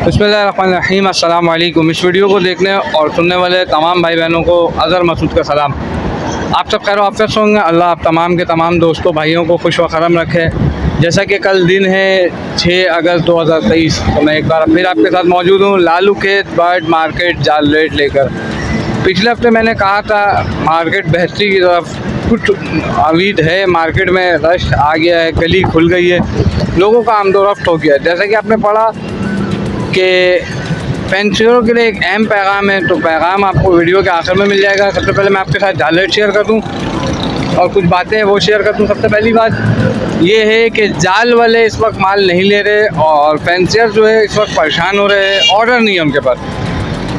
बिस्मिल्लाहिर्रहमानिर्रहीम। अस्सलाम वालेकुम। इस वीडियो को देखने और सुनने वाले तमाम भाई बहनों को अज़हर मसूद का सलाम। आप सब खैर वाफ़ियत होंगे। अल्लाह आप तमाम के तमाम दोस्तों भाइयों को खुश व करम रखे। जैसा कि कल दिन है 6 अगस्त 2023, तो मैं एक बार फिर आपके साथ मौजूद हूँ लालू खेत बर्ड मार्केट जाल रेट लेकर। पिछले हफ्ते मैंने कहा था मार्केट बेहतरी की तरफ कुछ उम्मीद है, मार्केट में रश आ गया है, गली खुल गई है, लोगों का आमदोरफ्त हो गया है। जैसा कि आपने पढ़ा कि पेंशनरों के लिए एक अहम पैगाम है, तो पैगाम आपको वीडियो के आखिर में मिल जाएगा। सबसे पहले मैं आपके साथ जाल रेट शेयर कर दूँ और कुछ बातें वो शेयर कर दूँ। सबसे पहली बात ये है कि जाल वाले इस वक्त माल नहीं ले रहे और फैंसियर जो है इस वक्त परेशान हो रहे हैं, ऑर्डर नहीं है उनके पास।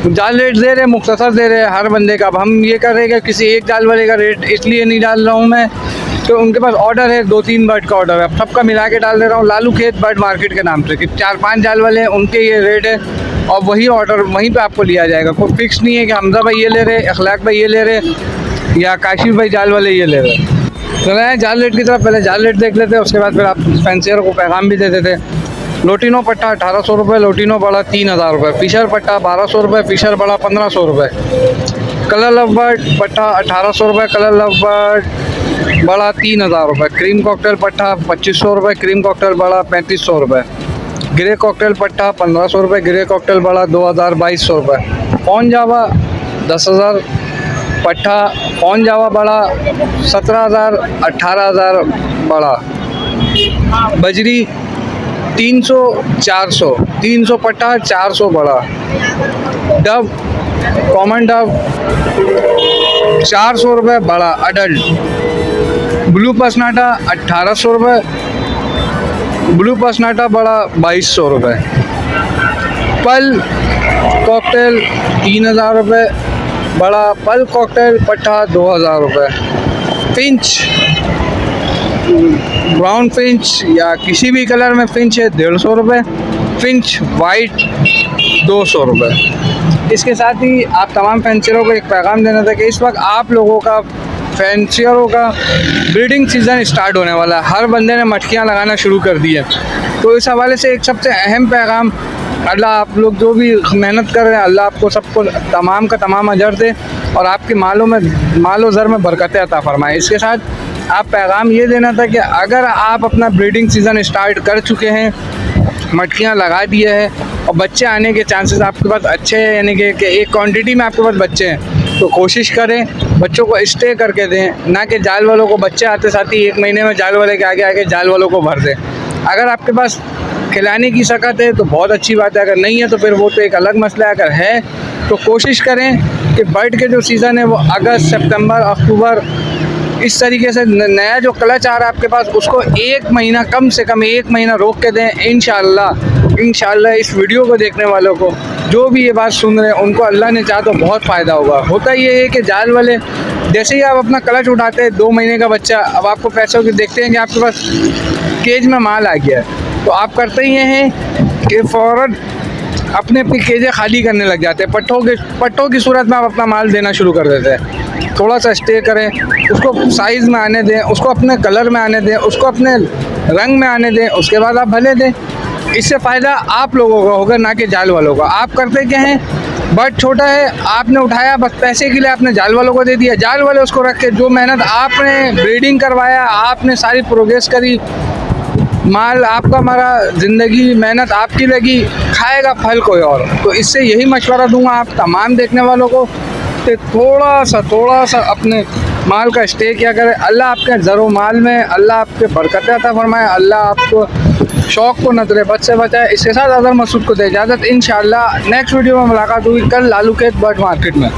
जाल रेट दे रहे, मुख्तसर दे रहे हर बंदे का। अब हम ये कर रहे हैं कि किसी एक जाल वाले का रेट इसलिए नहीं डाल रहा हूँ मैं, तो उनके पास ऑर्डर है, 2-3 बर्ड का ऑर्डर है, अब सबका मिला के डाल दे रहा हूँ लालू खेत बर्ड मार्केट के नाम से कि 4-5 जाल वाले हैं, उनके ये रेट है और वही ऑर्डर वहीं पे आपको लिया जाएगा। कोई फिक्स नहीं है कि हमजा भाई ये ले रहे, अखलाक भाई ये ले रहे या काशिफ भाई जाल वाले ये ले रहे। चले जाल रेट की तरफ पहले जाल रेट देख लेते हैं, उसके बाद फिर आप फैंसियर को पैगाम भी दे देते। लोटिनो पट्टा 1800 रुपये, लोटिनो बड़ा 3000 रुपये, फिशर पट्टा 1200 रुपये, फिशर बड़ा 1500 रुपये, कलर लव बर्ड पट्टा 1800 रुपये, कलर लव बर्ड बड़ा 3000 रुपये, क्रीम कॉकटेल पट्टा 2500 रुपये, क्रीम कॉकटेल बड़ा 3500 रुपये, ग्रे कॉकटेल पट्टा 1500 रुपये, ग्रे कॉकटेल बड़ा 2200 रुपये, पॉन जावा 10,000 पट्टा, पॉन जावा बड़ा 17,000, 18,000 बड़ा, बजरी 300-400, 300 पट्टा 400 बड़ा, डब कॉमन डब 400 रुपये बड़ा अडल्ट, ब्लू पसनाटा 1800 रुपये, ब्लू पसनाटा बड़ा 2200 रुपये, पल कॉकटेल 3000 रुपये बड़ा, पल कॉकटेल पट्टा 2000 रुपये, फिंच ब्राउन फिंच या किसी भी कलर में फिंच है 150 रुपये, फिंच वाइट 200 रुपये। इसके साथ ही आप तमाम फैंसियरों को एक पैगाम देना था कि इस वक्त आप लोगों का फैंसियरों का ब्रीडिंग सीज़न स्टार्ट होने वाला है। हर बंदे ने मटकियाँ लगाना शुरू कर दी है, तो इस हवाले से एक सबसे अहम पैगाम, अल्लाह आप लोग जो भी मेहनत कर रहे हैं, अल्लाह आपको सबको तमाम का तमाम अजर दे और आपके मालो ज़र में बरकतें अता फरमाए। इसके साथ आप पैगाम ये देना था कि अगर आप अपना ब्रीडिंग सीज़न स्टार्ट कर चुके हैं, मटकियाँ लगा दिए हैं और बच्चे आने के चांसेस आपके पास अच्छे हैं, यानी कि एक क्वांटिटी में आपके पास बच्चे हैं, तो कोशिश करें बच्चों को स्टे करके दें, ना कि जाल वालों को बच्चे आते साथ ही 1 महीने में जाल वाले के आगे आगे जाल वालों को भर दें। अगर आपके पास खिलाने की सकत है तो बहुत अच्छी बात है, अगर नहीं है तो फिर वो तो एक अलग मसला है। अगर है तो कोशिश करें कि बर्ड के जो सीज़न है वो अगस्त, सितंबर, अक्टूबर, इस तरीके से नया जो क्लच आ रहा है आपके पास उसको 1 महीना, कम से कम 1 महीना रोक के दें। इंशाअल्लाह इस वीडियो को देखने वालों को, जो भी ये बात सुन रहे हैं, उनको अल्लाह ने चाहा तो बहुत फ़ायदा होगा। होता ये है कि जाल वाले जैसे ही आप अपना क्लच उठाते हैं, 2 महीने का बच्चा, अब आपको पैसों की देखते हैं कि आपके पास केज में माल आ गया है, तो आप करते ही हैं कि फ़ौरन अपने केजें खाली करने लग जाते हैं। पट्टों की सूरत में आप अपना माल देना शुरू कर देते हैं। थोड़ा सा स्टे करें, उसको साइज़ में आने दें, उसको अपने कलर में आने दें, उसको अपने रंग में आने दें, उसके बाद आप भले दें। इससे फ़ायदा आप लोगों का होगा, ना कि जाल वालों का। आप करते क्या हैं, बर्ड छोटा है, आपने उठाया, बस पैसे के लिए आपने जाल वालों को दे दिया, जाल वाले उसको रख के, जो मेहनत आपने ब्रीडिंग करवाया, आपने सारी प्रोग्रेस करी, माल आपका मरा, ज़िंदगी मेहनत आपकी लगी, खाएगा फल कोई और। तो इससे यही मशवरा दूंगा आप तमाम देखने वालों को कि थोड़ा सा अपने माल का स्टे किया करें। अल्लाह आपके ज़रो माल में अल्लाह आपके बरकतें अता फरमाए, अल्लाह आपको शौक़ को नजरे बद से बचाए। इसके साथ अज़हर मसूद को दे इजाज़त। इंशाअल्लाह नेक्स्ट वीडियो में मुलाकात हुई कल लालू खेत बर्ड मार्केट में।